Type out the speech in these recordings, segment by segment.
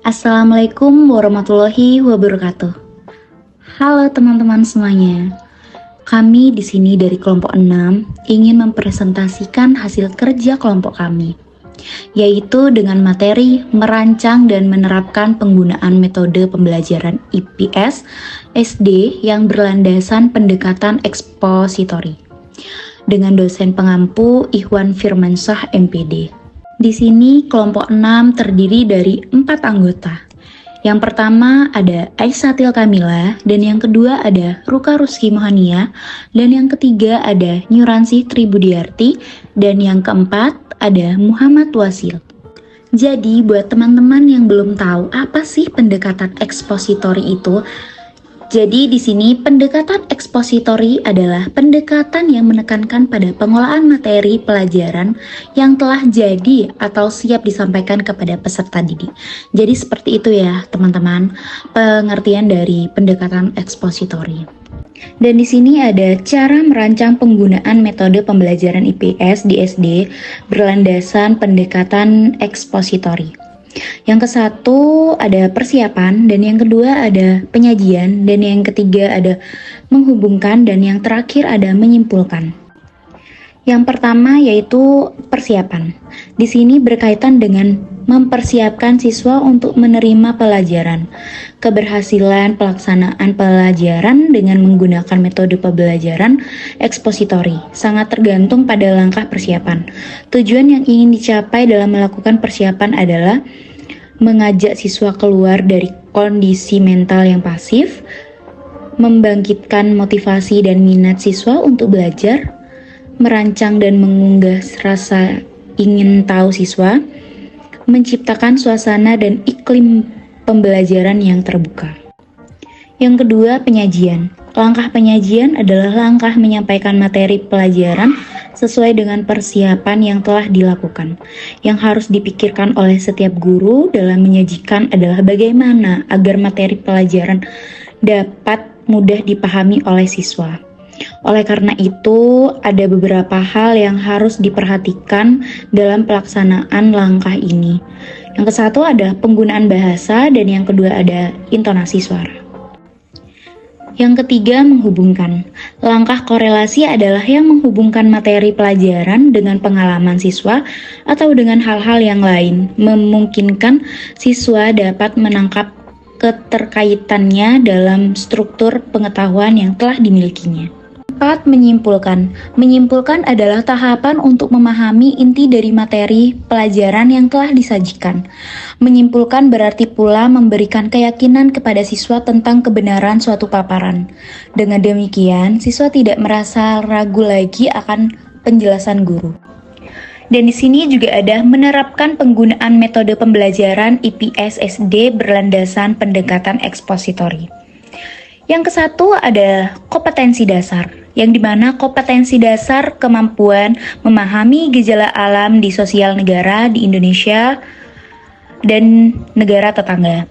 Assalamualaikum warahmatullahi wabarakatuh. Halo teman-teman semuanya. Kami di sini dari kelompok 6 ingin mempresentasikan hasil kerja kelompok kami, yaitu dengan materi merancang dan menerapkan penggunaan metode pembelajaran IPS SD yang berlandaskan pendekatan ekspositori dengan dosen pengampu Ikhwan Firmansyah MPD. Di sini kelompok 6 terdiri dari 4 anggota. Yang pertama ada Aisatil Kamila, dan yang kedua ada Ruka Ruski Mohania, dan yang ketiga ada Nyuransi Tribudiarti, dan yang keempat ada Muhammad Wasil. Jadi buat teman-teman yang belum tahu apa sih pendekatan ekspositori itu, jadi di sini pendekatan ekspositori adalah pendekatan yang menekankan pada pengolahan materi pelajaran yang telah jadi atau siap disampaikan kepada peserta didik. Jadi seperti itu ya teman-teman, pengertian dari pendekatan ekspositori. Dan di sini ada cara merancang penggunaan metode pembelajaran IPS di SD berlandaskan pendekatan ekspositori. Yang ke-1 ada persiapan, dan yang kedua ada penyajian, dan yang ketiga ada menghubungkan, dan yang terakhir ada menyimpulkan. Yang pertama yaitu persiapan. Di sini berkaitan dengan mempersiapkan siswa untuk menerima pelajaran. Keberhasilan pelaksanaan pelajaran dengan menggunakan metode pembelajaran ekspositori sangat tergantung pada langkah persiapan. Tujuan yang ingin dicapai dalam melakukan persiapan adalah mengajak siswa keluar dari kondisi mental yang pasif, membangkitkan motivasi dan minat siswa untuk belajar, merancang dan mengunggah rasa ingin tahu siswa, menciptakan suasana dan iklim pembelajaran yang terbuka. Yang kedua, penyajian. Langkah penyajian adalah langkah menyampaikan materi pelajaran sesuai dengan persiapan yang telah dilakukan. Yang harus dipikirkan oleh setiap guru dalam menyajikan adalah bagaimana agar materi pelajaran dapat mudah dipahami oleh siswa. Oleh karena itu, ada beberapa hal yang harus diperhatikan dalam pelaksanaan langkah ini. Yang ke-1 ada penggunaan bahasa, dan yang kedua ada intonasi suara. Yang ketiga, menghubungkan. Langkah korelasi adalah yang menghubungkan materi pelajaran dengan pengalaman siswa atau dengan hal-hal yang lain, memungkinkan siswa dapat menangkap keterkaitannya dalam struktur pengetahuan yang telah dimilikinya. 4. Menyimpulkan. Menyimpulkan adalah tahapan untuk memahami inti dari materi pelajaran yang telah disajikan. Menyimpulkan berarti pula memberikan keyakinan kepada siswa tentang kebenaran suatu paparan. Dengan demikian, siswa tidak merasa ragu lagi akan penjelasan guru. Dan di sini juga ada menerapkan penggunaan metode pembelajaran IPS SD berlandaskan pendekatan ekspositori. Yang ke-1 ada kompetensi dasar, yang dimana kompetensi dasar kemampuan memahami gejala alam di sosial negara di Indonesia dan negara tetangga.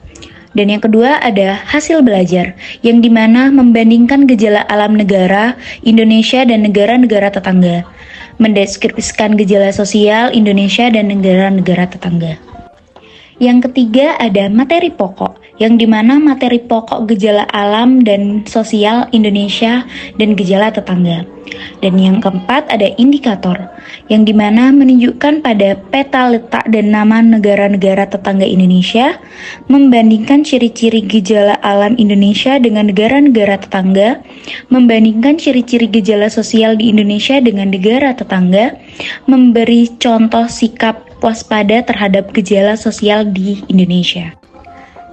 Dan yang kedua ada hasil belajar, yang dimana membandingkan gejala alam negara Indonesia dan negara-negara tetangga, mendeskripsikan gejala sosial Indonesia dan negara-negara tetangga. Yang ketiga ada materi pokok, yang dimana materi pokok gejala alam dan sosial Indonesia dan gejala tetangga. Dan yang keempat ada indikator, yang dimana menunjukkan pada peta letak dan nama negara-negara tetangga Indonesia, membandingkan ciri-ciri gejala alam Indonesia dengan negara-negara tetangga, membandingkan ciri-ciri gejala sosial di Indonesia dengan negara tetangga, memberi contoh sikap waspada terhadap gejala sosial di Indonesia.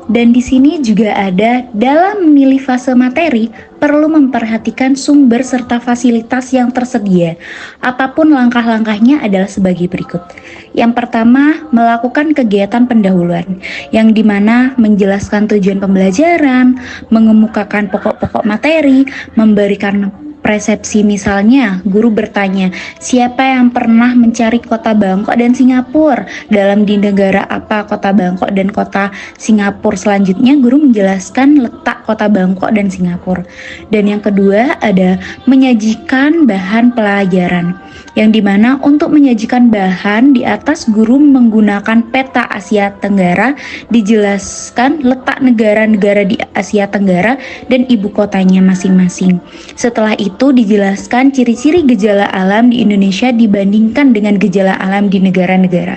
Dan di sini juga ada dalam memilih fase materi perlu memperhatikan sumber serta fasilitas yang tersedia. Apapun langkah-langkahnya adalah sebagai berikut. Yang pertama, melakukan kegiatan pendahuluan, yang dimana menjelaskan tujuan pembelajaran, mengemukakan pokok-pokok materi, memberikan persepsi. Misalnya, guru bertanya, siapa yang pernah mencari kota Bangkok dan Singapura? Dalam di negara apa kota Bangkok dan kota Singapura? Selanjutnya, guru menjelaskan letak kota Bangkok dan Singapura. Dan yang kedua ada menyajikan bahan pelajaran, yang dimana untuk menyajikan bahan di atas guru menggunakan peta Asia Tenggara, dijelaskan letak negara-negara di Asia Tenggara dan ibu kotanya masing-masing. Setelah itu dijelaskan ciri-ciri gejala alam di Indonesia dibandingkan dengan gejala alam di negara-negara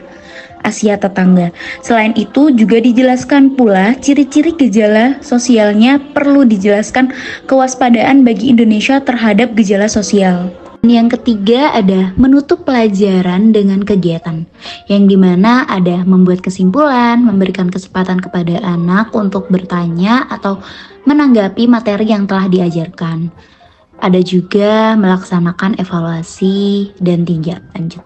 Asia tetangga. Selain itu juga dijelaskan pula ciri-ciri gejala sosialnya, perlu dijelaskan kewaspadaan bagi Indonesia terhadap gejala sosial. Yang ketiga ada menutup pelajaran dengan kegiatan, yang dimana ada membuat kesimpulan, memberikan kesempatan kepada anak untuk bertanya atau menanggapi materi yang telah diajarkan. Ada juga melaksanakan evaluasi dan tinjau lanjut.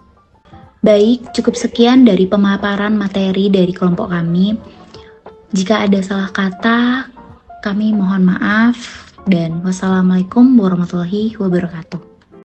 Baik, cukup sekian dari pemaparan materi dari kelompok kami. Jika ada salah kata, kami mohon maaf dan wassalamualaikum warahmatullahi wabarakatuh.